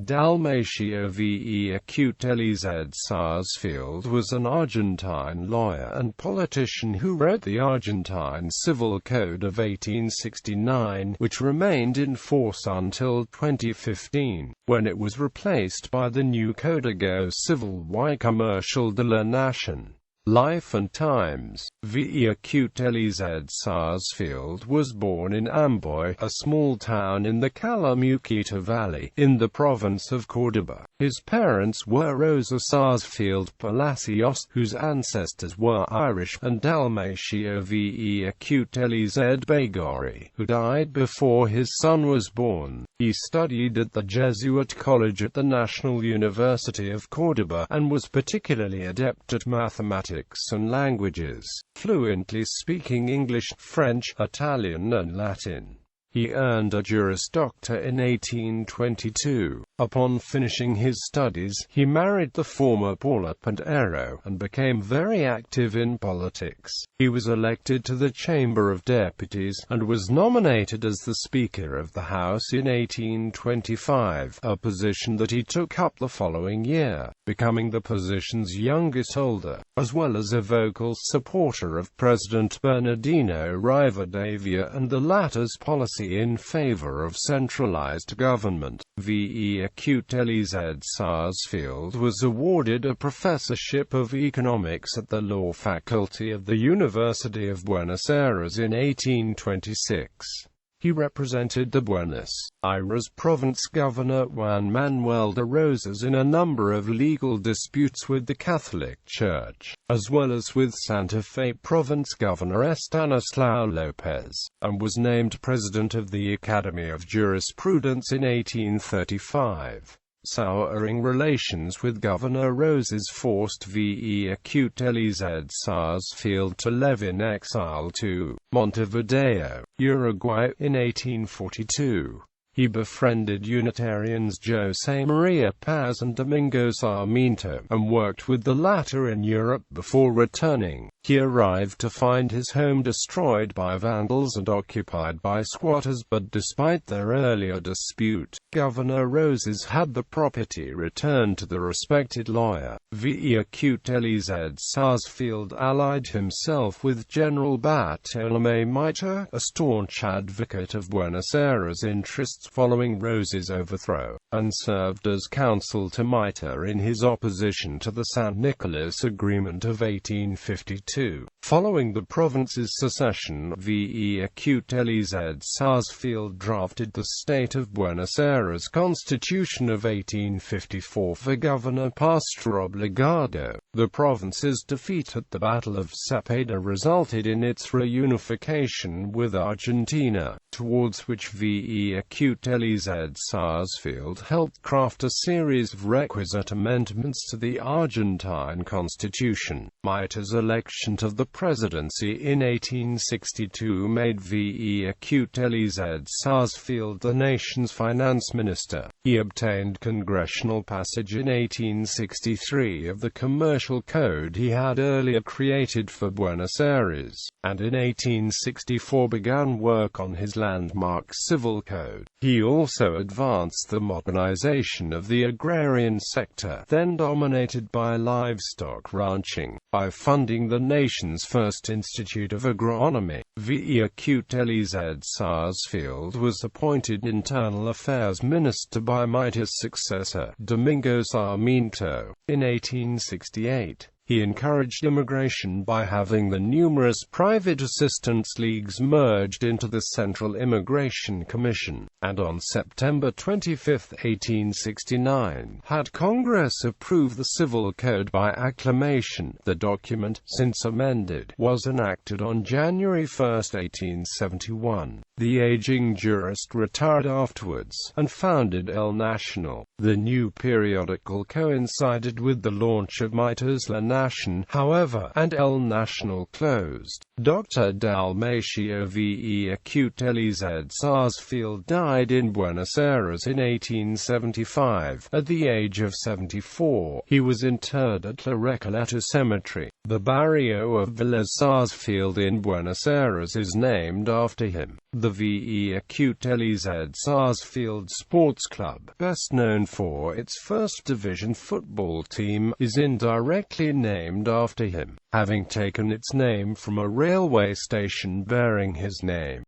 Dalmacio Vélez Sársfield was an Argentine lawyer and politician who wrote the Argentine Civil Code of 1869, which remained in force until 2015, when it was replaced by the new Código Civil y Comercial de la Nación. Life and Times. Vélez Sarsfield was born in Amboy, a small town in the Calamuchita Valley, in the province of Córdoba. His parents were Rosa Sarsfield Palacios, whose ancestors were Irish, and Dalmacio Vélez Baigorri, who died before his son was born. He studied at the Jesuit College at the National University of Córdoba, and was particularly adept at mathematics and languages, fluently speaking English, French, Italian and Latin. He earned a Juris Doctor in 1822. Upon finishing his studies, he married the former Paula Pintero, and became very active in politics. He was elected to the Chamber of Deputies, and was nominated as the Speaker of the House in 1825, a position that he took up the following year, becoming the position's youngest holder, as well as a vocal supporter of President Bernardino Rivadavia and the latter's policy in favor of centralized government. Vélez Sarsfield was awarded a professorship of economics at the law faculty of the University of Buenos Aires in 1826. He represented the Buenos Aires province governor Juan Manuel de Rosas in a number of legal disputes with the Catholic Church, as well as with Santa Fe province governor Estanislao López, and was named president of the Academy of Jurisprudence in 1835. Souring relations with Governor Rosas forced Vélez Sarsfield to live in exile to Montevideo, Uruguay, in 1842. He befriended Unitarians José María Paz and Domingo Sarmiento, and worked with the latter in Europe before returning. He arrived to find his home destroyed by vandals and occupied by squatters, but despite their earlier dispute, Governor Rosas had the property returned to the respected lawyer. Vélez Sarsfield allied himself with General Bartolomé Mitre, a staunch advocate of Buenos Aires interests following Rosas' overthrow, and served as counsel to Mitre in his opposition to the San Nicolas Agreement of 1852. Following the province's secession, Vélez Sarsfield drafted the State of Buenos Aires Constitution of 1854 for Governor Pastor Obligado. The province's defeat at the Battle of Cepeda resulted in its reunification with Argentina, towards which Vélez Sarsfield helped craft a series of requisite amendments to the Argentine Constitution. Mitre's election to the presidency in 1862 made Vélez Sarsfield the nation's finance minister. He obtained congressional passage in 1863 of the commercial code he had earlier created for Buenos Aires, and in 1864 began work on his landmark civil code. He also advanced the modernization of the agrarian sector, then dominated by livestock ranching, by funding the nation's first Institute of Agronomy. Vélez Sarsfield was appointed Internal Affairs Minister by Mitre's successor, Domingo Sarmiento, in 1868. He encouraged immigration by having the numerous private assistance leagues merged into the Central Immigration Commission, and on September 25, 1869, had Congress approve the Civil Code by acclamation. The document, since amended, was enacted on January 1, 1871. The aging jurist retired afterwards, and founded El Nacional. The new periodical coincided with the launch of Mitre's La Nación, however, and El Nacional closed. Dr. Dalmacio Vélez Sarsfield died in Buenos Aires in 1875, at the age of 74. He was interred at La Recoleta Cemetery. The barrio of Vélez Sársfield in Buenos Aires is named after him. The Vélez Sarsfield Sports Club, best known for its first division football team, is indirectly named after him, having taken its name from a railway station bearing his name.